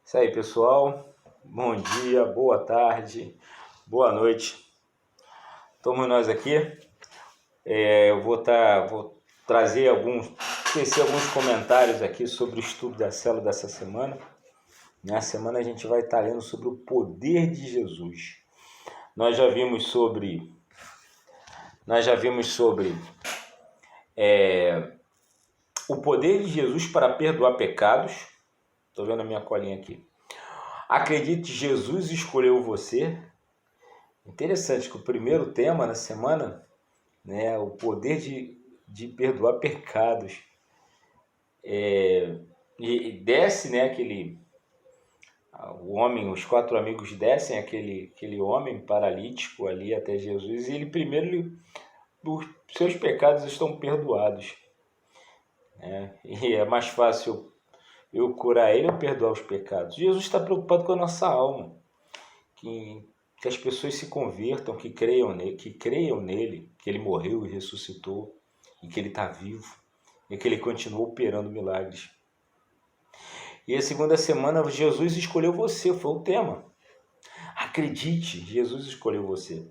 Isso aí, pessoal. Bom dia, boa tarde, boa noite. Estamos nós aqui. Eu vou tecer alguns comentários aqui sobre o estudo da célula dessa semana. Nessa semana a gente vai estar lendo sobre o poder de Jesus. Nós já vimos sobre o poder de Jesus para perdoar pecados. Estou vendo a minha colinha aqui. Acredite, Jesus escolheu você. Interessante que o primeiro tema na semana, né, o poder de perdoar pecados. E desce, né, os 4 amigos descem aquele homem paralítico ali até Jesus, e ele primeiro, os seus pecados estão perdoados. E é mais fácil eu curar ele ou perdoar os pecados. Jesus está preocupado com a nossa alma, que as pessoas se convertam, que creiam nele, que ele morreu e ressuscitou, e que ele está vivo, e que ele continua operando milagres. E a segunda semana, Jesus escolheu você, foi o tema. Acredite, Jesus escolheu você.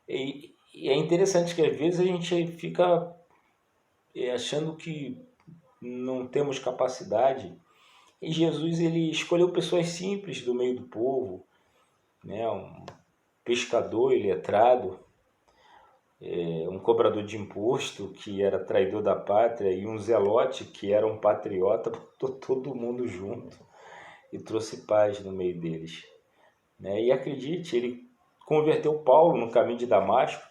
E é interessante que às vezes a gente fica achando que não temos capacidade. E Jesus, ele escolheu pessoas simples do meio do povo, né? Um pescador iletrado, um cobrador de imposto que era traidor da pátria e um zelote que era um patriota, botou todo mundo junto e trouxe paz no meio deles. E acredite, ele converteu Paulo no caminho de Damasco.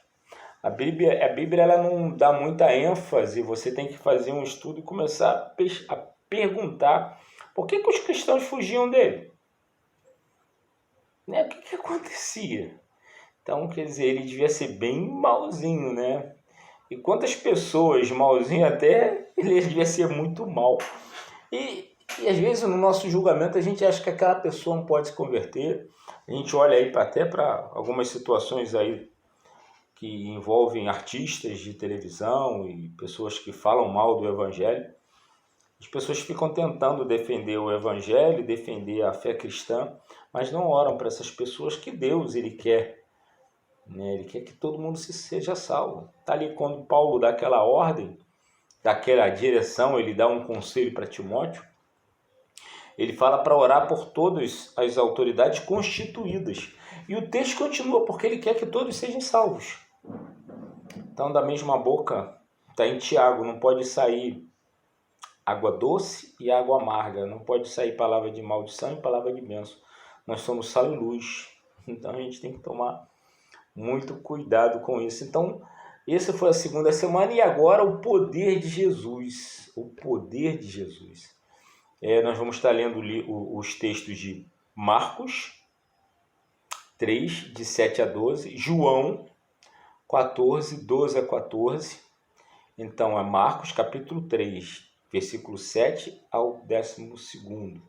A Bíblia ela não dá muita ênfase, você tem que fazer um estudo e começar a perguntar por que os cristãos fugiam dele. O que acontecia? Então, quer dizer, ele devia ser bem malzinho, né? E quantas pessoas malzinho até, ele devia ser muito mal. E às vezes no nosso julgamento a gente acha que aquela pessoa não pode se converter. A gente olha aí até para algumas situações aí que envolvem artistas de televisão e pessoas que falam mal do Evangelho. As pessoas ficam tentando defender o Evangelho, defender a fé cristã, mas não oram para essas pessoas que Deus ele quer. Ele quer que todo mundo seja salvo. Está ali quando Paulo dá aquela ordem, daquela direção, ele dá um conselho para Timóteo. Ele fala para orar por todas as autoridades constituídas. E o texto continua, porque ele quer que todos sejam salvos. Então, da mesma boca, está em Tiago, não pode sair água doce e água amarga. Não pode sair palavra de maldição e palavra de bênção. Nós somos sal e luz. Então, a gente tem que tomar muito cuidado com isso. Então, essa foi a segunda semana. E agora, o poder de Jesus. O poder de Jesus. Nós vamos estar lendo os textos de Marcos 3, de 7 a 12. João 14, 12 a 14. Então, é Marcos capítulo 3, versículo 7 ao 12º.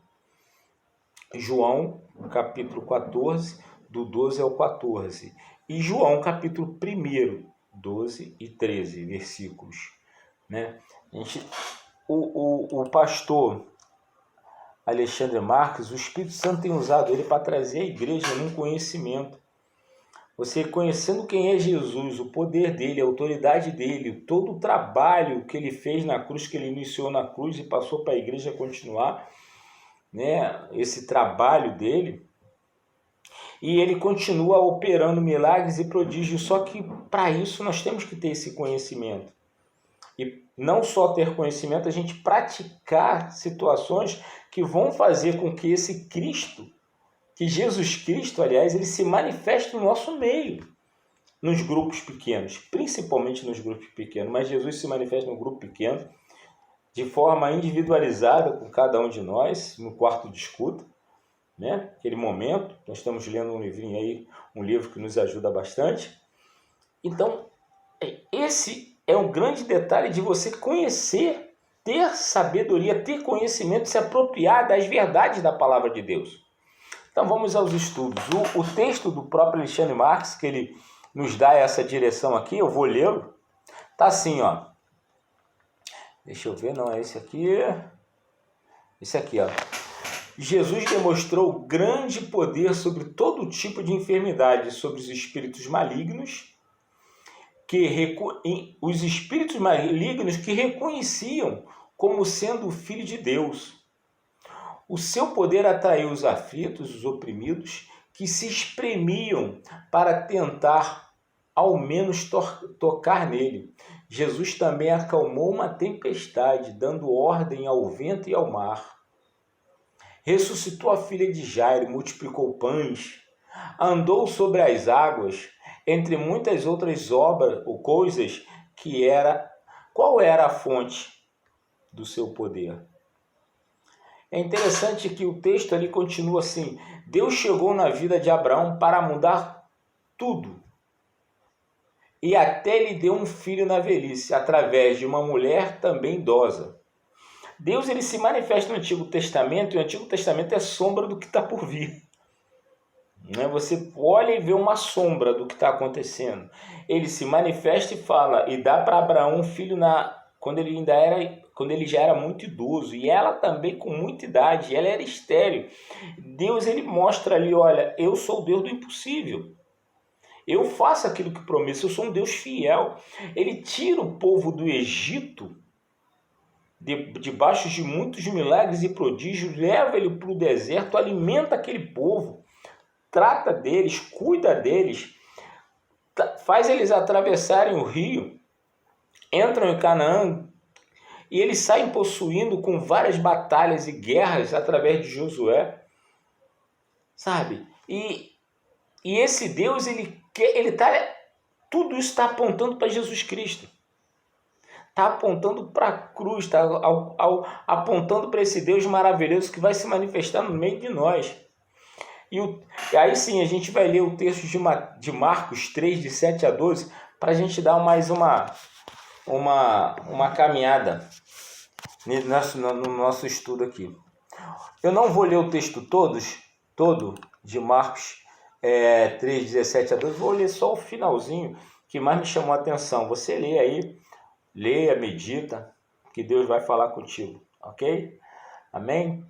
João capítulo 14, do 12 ao 14. E João capítulo 1, 12 e 13 versículos. O pastor Alexandre Marques, o Espírito Santo tem usado ele para trazer a igreja num conhecimento. Você conhecendo quem é Jesus, o poder dele, a autoridade dele, todo o trabalho que ele fez na cruz, que ele iniciou na cruz e passou para a igreja continuar, esse trabalho dele, e ele continua operando milagres e prodígios, só que para isso nós temos que ter esse conhecimento. E não só ter conhecimento, a gente praticar situações que vão fazer com que esse Cristo, que Jesus Cristo, aliás, ele se manifeste no nosso meio, nos grupos pequenos, principalmente nos grupos pequenos, mas Jesus se manifesta no grupo pequeno, de forma individualizada com cada um de nós, no quarto de escuta, aquele momento, nós estamos lendo um livrinho aí, um livro que nos ajuda bastante. Então, esse é um grande detalhe de você conhecer, ter sabedoria, ter conhecimento, se apropriar das verdades da palavra de Deus. Então vamos aos estudos. O texto do próprio Alexandre Marques, que ele nos dá essa direção aqui, eu vou lê-lo. Está assim, ó. Deixa eu ver, não é esse aqui. Esse aqui, ó. Jesus demonstrou grande poder sobre todo tipo de enfermidade, sobre os espíritos malignos, os espíritos malignos que reconheciam como sendo o Filho de Deus. O seu poder atraiu os aflitos, os oprimidos, que se espremiam para tentar ao menos tocar nele. Jesus também acalmou uma tempestade, dando ordem ao vento e ao mar. Ressuscitou a filha de Jairo, multiplicou pães, andou sobre as águas, entre muitas outras obras ou coisas qual era a fonte do seu poder? É interessante que o texto ali continua assim: Deus chegou na vida de Abraão para mudar tudo. E até lhe deu um filho na velhice, através de uma mulher também idosa. Deus ele se manifesta no Antigo Testamento, e o Antigo Testamento é sombra do que está por vir. Você olha e vê uma sombra do que está acontecendo. Ele se manifesta e fala, e dá para Abraão um filho quando ele já era muito idoso, e ela também com muita idade, ela era estéril. Deus ele mostra ali, olha, eu sou o Deus do impossível. Eu faço aquilo que prometo, eu sou um Deus fiel. Ele tira o povo do Egito, debaixo de muitos milagres e prodígios, leva ele para o deserto, alimenta aquele povo, trata deles, cuida deles, faz eles atravessarem o rio, entram em Canaã, e eles saem possuindo com várias batalhas e guerras através de Josué, sabe? E esse Deus, tudo isso está apontando para Jesus Cristo. Está apontando para a cruz, está apontando para esse Deus maravilhoso que vai se manifestar no meio de nós. E aí sim, a gente vai ler o texto de Marcos 3, de 7 a 12, para a gente dar mais uma caminhada no nosso estudo aqui. Eu não vou ler o texto todo de Marcos 3, 17 a 12, vou ler só o finalzinho que mais me chamou a atenção. Você lê aí, leia, medita, que Deus vai falar contigo, ok? Amém?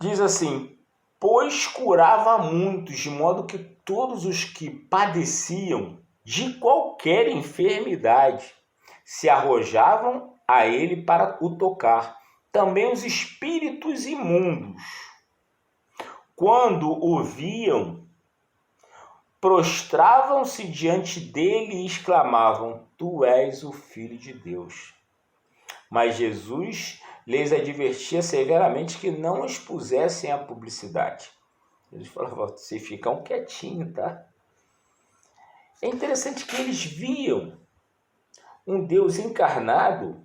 Diz assim: pois curava muitos, de modo que todos os que padeciam de qualquer enfermidade se arrojavam a ele para o tocar. Também os espíritos imundos, quando o viam, prostravam-se diante dele e exclamavam: tu és o Filho de Deus. Mas Jesus lhes advertia severamente que não expusessem a publicidade. Eles falavam: vocês ficam quietinhos, tá? É interessante que eles viam um Deus encarnado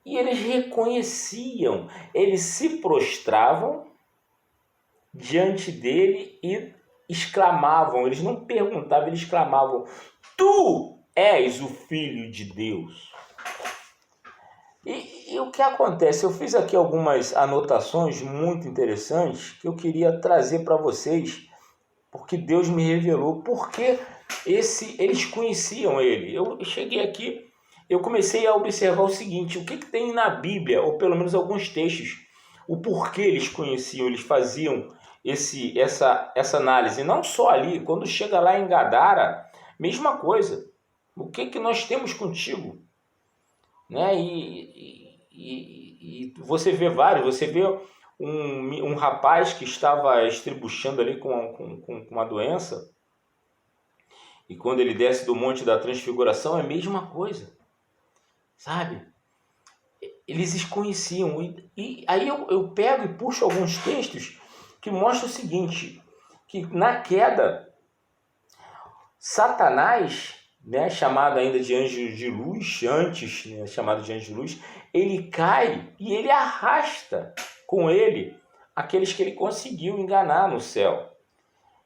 e eles reconheciam, eles se prostravam diante dele e exclamavam, eles não perguntavam, eles exclamavam: tu és o Filho de Deus. E o que acontece? Eu fiz aqui algumas anotações muito interessantes que eu queria trazer para vocês, porque Deus me revelou, porque eles conheciam ele. Eu cheguei aqui, eu comecei a observar o seguinte: o que tem na Bíblia, ou pelo menos alguns textos, o porquê eles conheciam, eles faziam essa análise. Não só ali, quando chega lá em Gadara, mesma coisa. O que nós temos contigo? Né? E você vê você vê um rapaz que estava estribuchando ali com uma doença, e quando ele desce do Monte da Transfiguração é a mesma coisa, sabe? Eles conheciam, e aí eu pego e puxo alguns textos que mostram o seguinte, que na queda, Satanás, né, chamado ainda de anjo de luz, antes, né, chamado de anjo de luz, ele cai e ele arrasta com ele aqueles que ele conseguiu enganar no céu.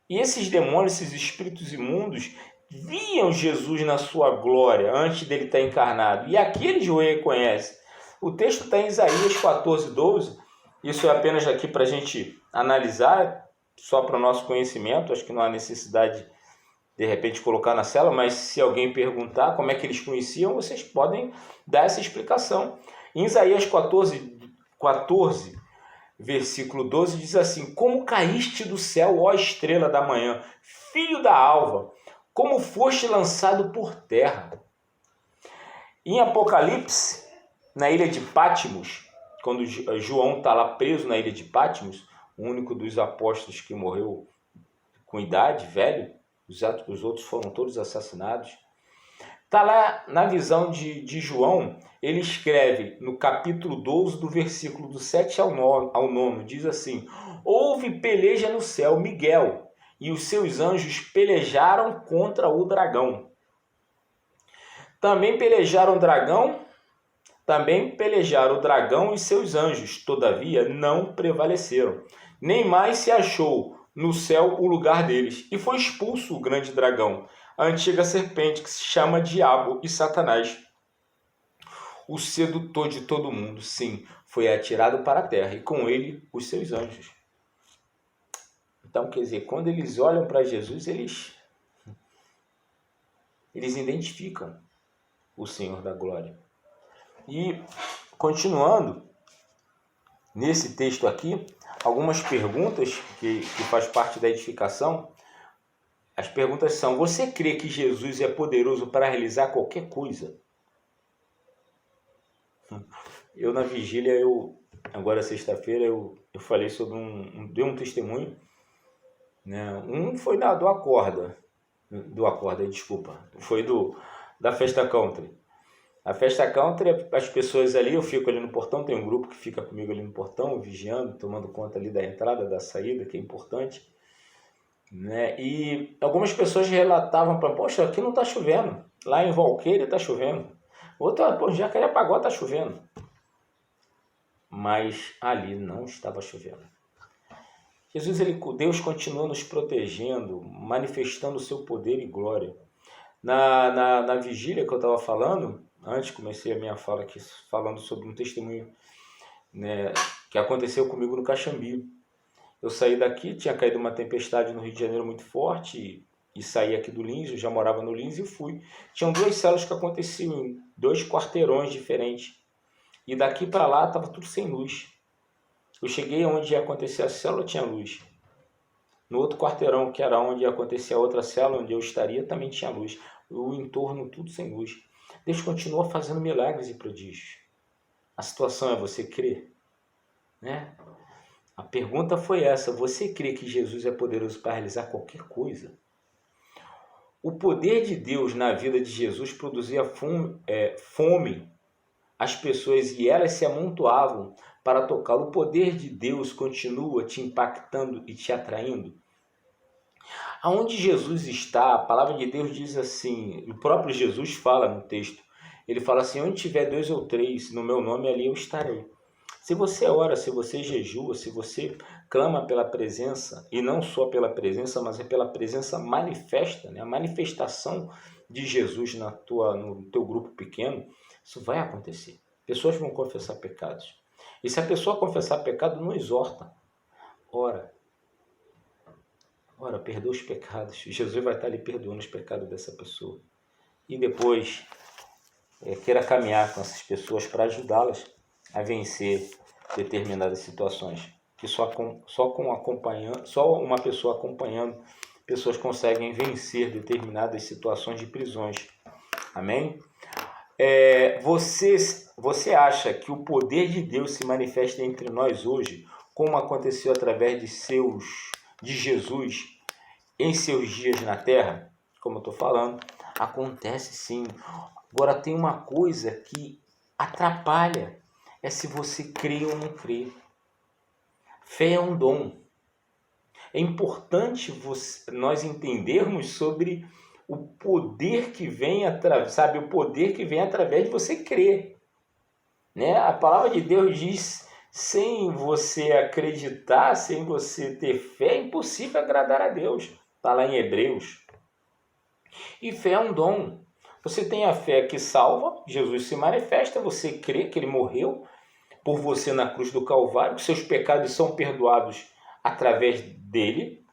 E esses demônios, esses espíritos imundos, viam Jesus na sua glória antes dele estar encarnado. E aqui eles o reconhecem. O texto está em Isaías 14, 12. Isso é apenas aqui para a gente analisar, só para o nosso conhecimento. Acho que não há necessidade de repente colocar na cela, mas se alguém perguntar como é que eles conheciam, vocês podem dar essa explicação. Em Isaías 14, versículo 12, diz assim: como caíste do céu, ó estrela da manhã, filho da alva, como foste lançado por terra. Em Apocalipse, na ilha de Patmos, quando João está lá preso na ilha de Patmos, o único dos apóstolos que morreu com idade, velho, os outros foram todos assassinados. Está lá na visão de João, ele escreve no capítulo 12, do versículo do 7 ao 9, diz assim: houve peleja no céu, Miguel e os seus anjos pelejaram contra o dragão. Também pelejaram o dragão e seus anjos, todavia não prevaleceram. Nem mais se achou no céu o lugar deles, e foi expulso o grande dragão, a antiga serpente que se chama Diabo e Satanás, o sedutor de todo mundo. Sim, foi atirado para a terra, e com ele os seus anjos. Então, quer dizer, quando eles olham para Jesus, eles identificam o Senhor da glória. E, continuando, nesse texto aqui, algumas perguntas que faz parte da edificação. As perguntas são: você crê que Jesus é poderoso para realizar qualquer coisa? Eu na vigília, agora sexta-feira, eu falei sobre dei um testemunho, né? Um foi do Acorda, foi da Festa Country. A Festa Country, as pessoas ali, eu fico ali no portão, tem um grupo que fica comigo ali no portão, vigiando, tomando conta ali da entrada, da saída, que é importante, né? E algumas pessoas relatavam para mim: poxa, aqui não está chovendo, lá em Valqueira está chovendo, outra, pô, Jacarepaguá está chovendo, mas ali não estava chovendo. Deus continua nos protegendo, manifestando o seu poder e glória. Na vigília que eu estava falando, antes comecei a minha fala aqui falando sobre um testemunho, né, que aconteceu comigo no Caxambi. Eu saí daqui, tinha caído uma tempestade no Rio de Janeiro muito forte, e saí aqui do Lins, eu já morava no Lins e fui. Tinham 2 células que aconteciam em 2 quarteirões diferentes. E daqui para lá estava tudo sem luz. Eu cheguei onde ia acontecer a célula, tinha luz. No outro quarteirão, que era onde ia acontecer a outra célula, onde eu estaria, também tinha luz. O entorno tudo sem luz. Deus continua fazendo milagres e prodígios. A situação é: você crer? Né? A pergunta foi essa: você crê que Jesus é poderoso para realizar qualquer coisa? O poder de Deus na vida de Jesus produzia fome às pessoas, e elas se amontoavam para tocá-lo. O poder de Deus continua te impactando e te atraindo. Aonde Jesus está, a palavra de Deus diz assim, o próprio Jesus fala no texto, ele fala assim: onde tiver 2 ou 3 no meu nome, ali eu estarei. Se você ora, se você jejua, se você clama pela presença, e não só pela presença, mas é pela presença manifesta, né? A manifestação de Jesus no teu grupo pequeno, isso vai acontecer. Pessoas vão confessar pecados. E se a pessoa confessar pecado, não exorta. Ora, perdoa os pecados. Jesus vai estar ali perdoando os pecados dessa pessoa. E depois, queira caminhar com essas pessoas para ajudá-las a vencer determinadas situações. Que só uma pessoa acompanhando, pessoas conseguem vencer determinadas situações de prisões. Amém? Você acha que o poder de Deus se manifesta entre nós hoje, como aconteceu através de Jesus em seus dias na terra? Como eu estou falando, acontece sim. Agora tem uma coisa que atrapalha, é se você crê ou não crê. Fé é um dom. É importante nós entendermos sobre o poder que vem o poder que vem através de você crer, né? A palavra de Deus diz: sem você acreditar, sem você ter fé, é impossível agradar a Deus. Está lá em Hebreus. E fé é um dom. Você tem a fé que salva, Jesus se manifesta, você crê que ele morreu por você na cruz do Calvário, que seus pecados são perdoados através dele,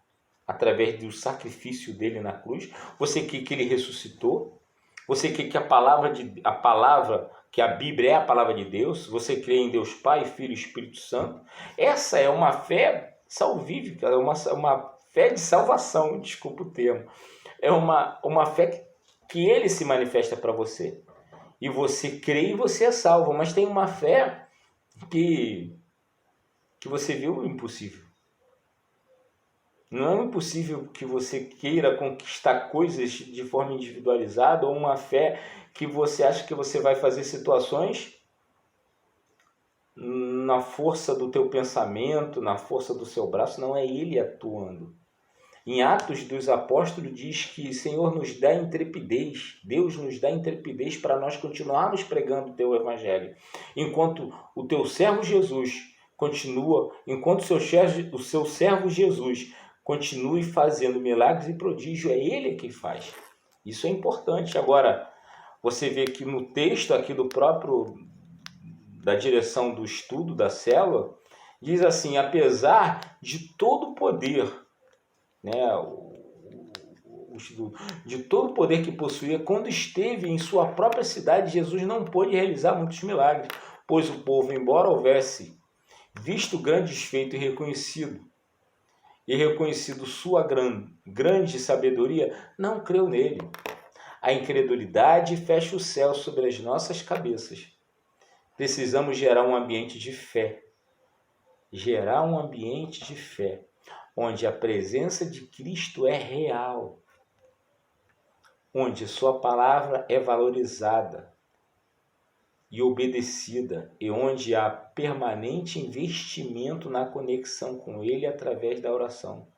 através do sacrifício dele na cruz. Você crê que ele ressuscitou. Você crê que a palavra que a Bíblia é a palavra de Deus, você crê em Deus Pai, Filho e Espírito Santo, essa é uma fé salvífica, é uma fé de salvação, desculpa o termo. É uma fé que ele se manifesta para você. E você crê e você é salvo, mas tem uma fé que você viu impossível. Não é impossível que você queira conquistar coisas de forma individualizada, ou uma fé que você acha que você vai fazer situações na força do teu pensamento, na força do seu braço. Não é ele atuando. Em Atos dos Apóstolos diz que Senhor nos dá intrepidez, Deus nos dá intrepidez para nós continuarmos pregando o teu evangelho. Enquanto o teu servo Jesus continua, enquanto o seu servo Jesus continue fazendo milagres e prodígios, é ele que faz. Isso é importante. Agora, você vê que no texto aqui da direção do estudo da célula, diz assim: apesar de todo o poder, né, de todo o poder que possuía, quando esteve em sua própria cidade, Jesus não pôde realizar muitos milagres, pois o povo, embora houvesse visto grandes feitos e reconhecido sua grande sabedoria, não creu nele. A incredulidade fecha o céu sobre as nossas cabeças. Precisamos gerar um ambiente de fé. Gerar um ambiente de fé, onde a presença de Cristo é real, onde sua palavra é valorizada e obedecida, e onde há permanente investimento na conexão com Ele através da oração.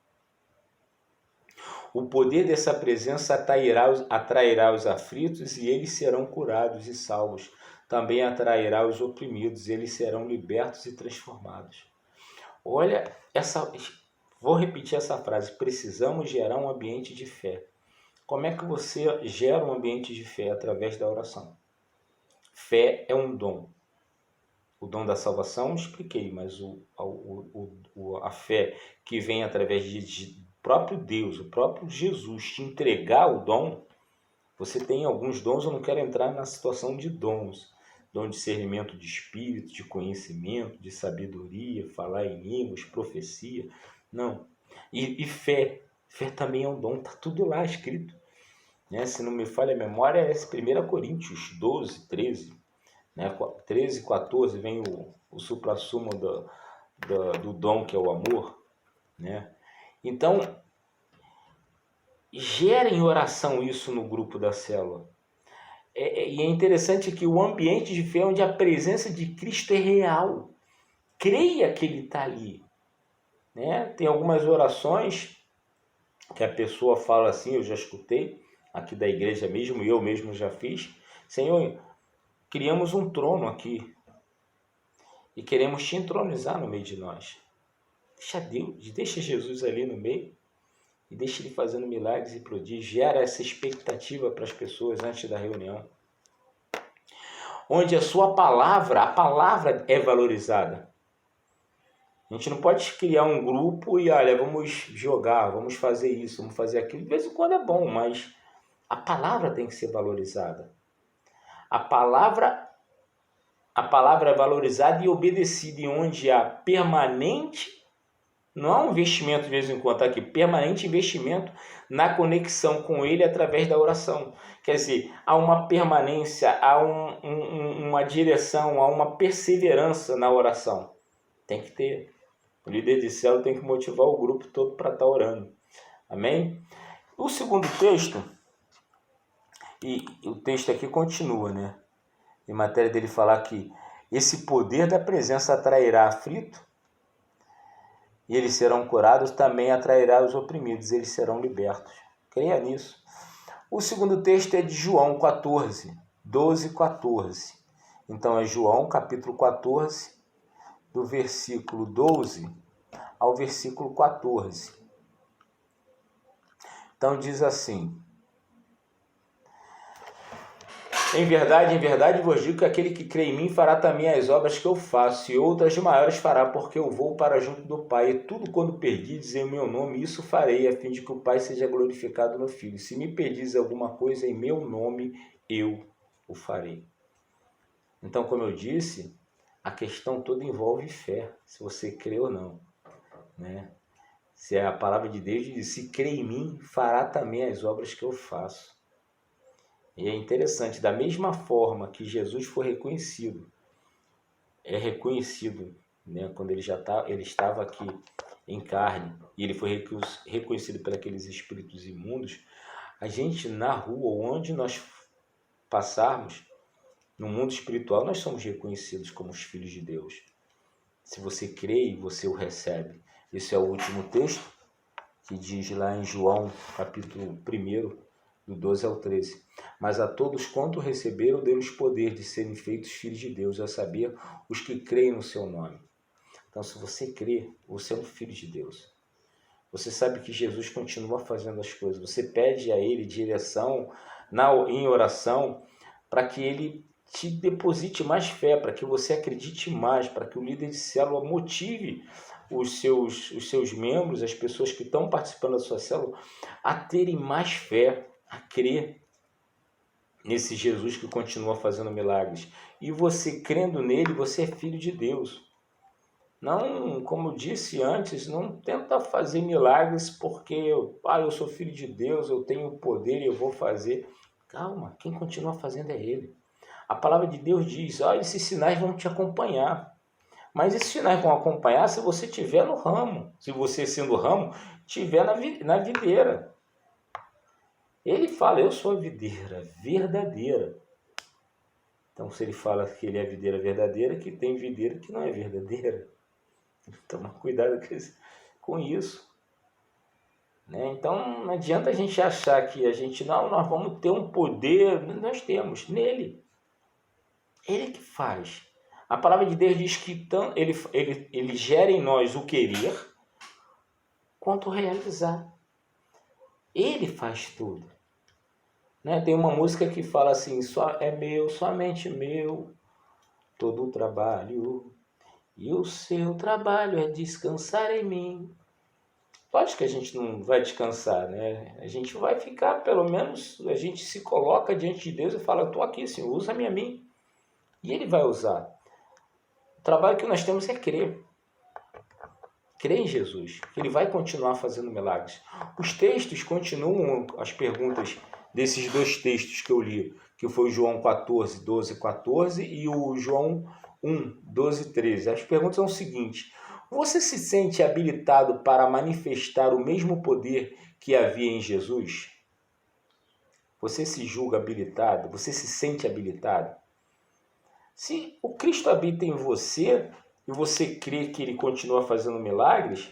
O poder dessa presença atrairá os aflitos e eles serão curados e salvos. Também atrairá os oprimidos e eles serão libertos e transformados. Olha, vou repetir essa frase: precisamos gerar um ambiente de fé. Como é que você gera um ambiente de fé? Através da oração. Fé é um dom. O dom da salvação expliquei, mas a fé que vem através de próprio Deus, o próprio Jesus te entregar o dom. Você tem alguns dons, eu não quero entrar na situação de dons. Dom de discernimento de espírito, de conhecimento, de sabedoria, falar em línguas, profecia. Não. E fé. Fé também é um dom, está tudo lá escrito. Né? Se não me falha a memória, é 1 Coríntios 12, 13. Né? 13, 14 vem o suprassumo do dom, que é o amor. Né? Então, gera em oração isso no grupo da célula. E é interessante que o ambiente de fé é onde a presença de Cristo é real. Creia que Ele está ali. Né? Tem algumas orações que a pessoa fala assim, eu já escutei aqui da igreja mesmo, e eu mesmo já fiz: Senhor, criamos um trono aqui e queremos te entronizar no meio de nós. Deixa Deus, deixa Jesus ali no meio e deixa Ele fazendo milagres e prodígios. Gera essa expectativa para as pessoas antes da reunião. Onde a palavra é valorizada. A gente não pode criar um grupo e, olha, vamos jogar, vamos fazer isso, vamos fazer aquilo. De vez em quando é bom, mas a palavra tem que ser valorizada. A palavra é valorizada e obedecida, e onde há permanente, não há um investimento de vez em quando, tá aqui, permanente investimento na conexão com Ele através da oração. Quer dizer, há uma permanência, há uma direção, há uma perseverança na oração. Tem que ter. O líder de célula tem que motivar o grupo todo para estar orando. Amém? O segundo texto, e o texto aqui continua, né? Em matéria dele falar que esse poder da presença atrairá aflito e eles serão curados, também atrairá os oprimidos, eles serão libertos. Creia nisso. O segundo texto é de João 14, 12 e 14. Então é João capítulo 14, do versículo 12 ao versículo 14. Então diz assim: em verdade vos digo que aquele que crê em mim fará também as obras que eu faço, e outras maiores fará, porque eu vou para junto do Pai. E tudo quando perdides em meu nome, isso farei, a fim de que o Pai seja glorificado no Filho. Se me pedis alguma coisa em meu nome, eu o farei. Então, como eu disse, a questão toda envolve fé, se você crê ou não, né? Se a palavra de Deus diz, se crê em mim, fará também as obras que eu faço. E é interessante, da mesma forma que Jesus foi reconhecido, é reconhecido, né, quando ele estava aqui em carne, e ele foi reconhecido por aqueles espíritos imundos, a gente na rua, onde nós passarmos, no mundo espiritual, nós somos reconhecidos como os filhos de Deus. Se você crê e você o recebe. Esse é o último texto que diz lá em João, capítulo 1, do 12 ao 13. Mas a todos quanto receberam, deu-lhes poder de serem feitos filhos de Deus, a saber, os que creem no seu nome. Então, se você crê, você é um filho de Deus. Você sabe que Jesus continua fazendo as coisas. Você pede a Ele direção em oração para que Ele te deposite mais fé, para que você acredite mais, para que o líder de célula motive os seus membros, as pessoas que estão participando da sua célula, a terem mais fé, a crer nesse Jesus que continua fazendo milagres. E você crendo nele, você é filho de Deus. Não, como eu disse antes, não tenta fazer milagres porque eu sou filho de Deus, eu tenho poder e eu vou fazer. Calma, quem continua fazendo é Ele. A palavra de Deus diz, esses sinais vão te acompanhar. Mas esses sinais vão acompanhar se você estiver no ramo. Se você, sendo ramo, estiver na videira. Ele fala, eu sou a videira verdadeira. Então, se ele fala que ele é a videira verdadeira, que tem videira que não é verdadeira. Toma cuidado com isso. Né? Então, não adianta a gente achar que nós vamos ter um poder. Nós temos nele. Ele que faz. A palavra de Deus diz que ele gera em nós o querer quanto o realizar. Ele faz tudo. Né? Tem uma música que fala assim, só é meu, somente meu, todo o trabalho. E o seu trabalho é descansar em mim. Lógico que a gente não vai descansar, né? A gente vai ficar, pelo menos, a gente se coloca diante de Deus e fala, estou aqui, Senhor, usa-me a mim. E Ele vai usar. O trabalho que nós temos é crer. Crer em Jesus, que Ele vai continuar fazendo milagres. Os textos continuam, as perguntas desses dois textos que eu li, que foi o João 14, 12, 14 e o João 1, 12, 13. As perguntas são o seguinte: você se sente habilitado para manifestar o mesmo poder que havia em Jesus? Você se julga habilitado? Você se sente habilitado? Se o Cristo habita em você e você crê que Ele continua fazendo milagres,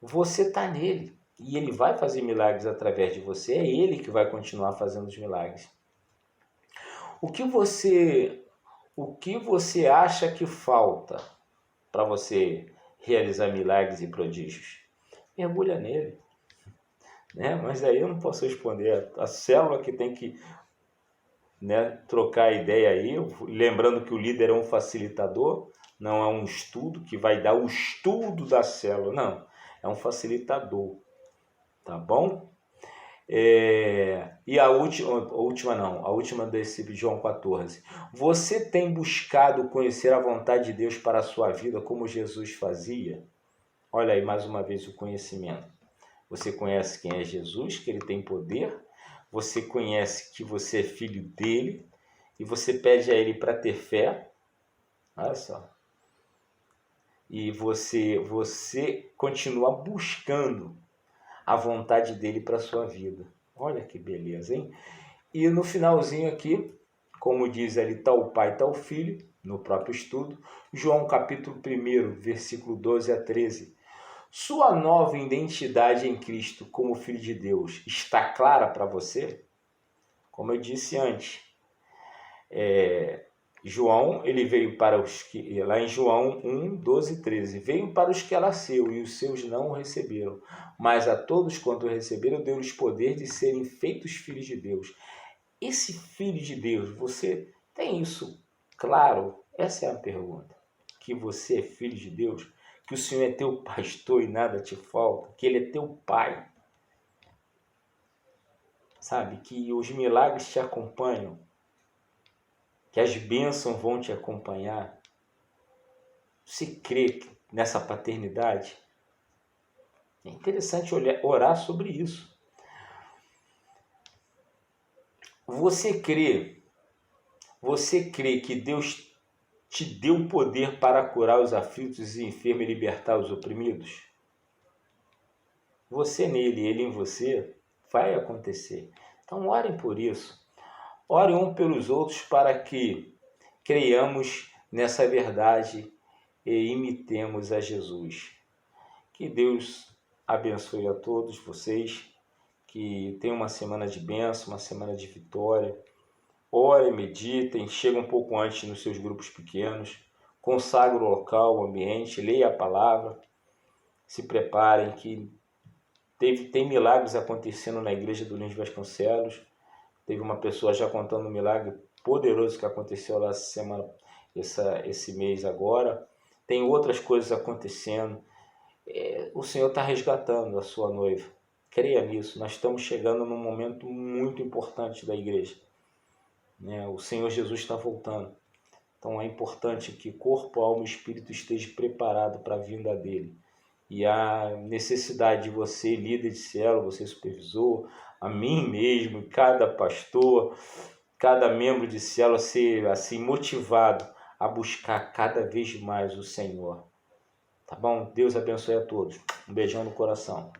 você está nele. E Ele vai fazer milagres através de você. É Ele que vai continuar fazendo os milagres. O que você acha que falta para você realizar milagres e prodígios? Mergulha nele. Né? Mas aí eu não posso responder. A célula que tem que, né, trocar ideia aí, lembrando que o líder é um facilitador, não é um estudo que vai dar o estudo da célula, não, é um facilitador, tá bom? E a última desse João 14. Você tem buscado conhecer a vontade de Deus para a sua vida como Jesus fazia? Olha aí mais uma vez o conhecimento. Você conhece quem é Jesus, que Ele tem poder, você conhece que você é filho dele e você pede a Ele para ter fé. Olha só. E você continua buscando a vontade dele para a sua vida. Olha que beleza, hein? E no finalzinho aqui, como diz ali, tá o Pai, tá o Filho, no próprio estudo, João capítulo 1, versículo 12 a 13. Sua nova identidade em Cristo como Filho de Deus está clara para você? Como eu disse antes, João, ele veio para os que, lá em João 1, 12 e 13, veio para os que nasceu e os seus não o receberam, mas a todos quanto o receberam deu-lhes poder de serem feitos filhos de Deus. Esse filho de Deus, você tem isso claro? Essa é a pergunta. Que você é filho de Deus? Que o Senhor é teu pastor e nada te falta? Que Ele é teu pai? Sabe? Que os milagres te acompanham? que as bênçãos vão te acompanhar? Você crê nessa paternidade? É interessante orar sobre isso. Você crê que Deus te deu o poder para curar os aflitos e enfermos e libertar os oprimidos? Você nele, ele em você, vai acontecer. Então orem por isso. Orem um pelos outros para que creiamos nessa verdade e imitemos a Jesus. Que Deus abençoe a todos vocês, que tenham uma semana de bênção, uma semana de vitória. Orem, meditem, cheguem um pouco antes nos seus grupos pequenos, consagre o local, o ambiente, leia a palavra, se preparem que tem milagres acontecendo na igreja do Lins Vasconcelos. Teve uma pessoa já contando um milagre poderoso que aconteceu lá esse mês agora. Tem outras coisas acontecendo. O Senhor está resgatando a sua noiva. Creia nisso. Nós estamos chegando num momento muito importante da igreja. O Senhor Jesus está voltando. Então é importante que corpo, alma e espírito estejam preparados para a vinda dele. E a necessidade de você, líder de célula, você supervisor, a mim mesmo, cada pastor, cada membro de célula ser assim motivado a buscar cada vez mais o Senhor. Tá bom? Deus abençoe a todos. Um beijão no coração.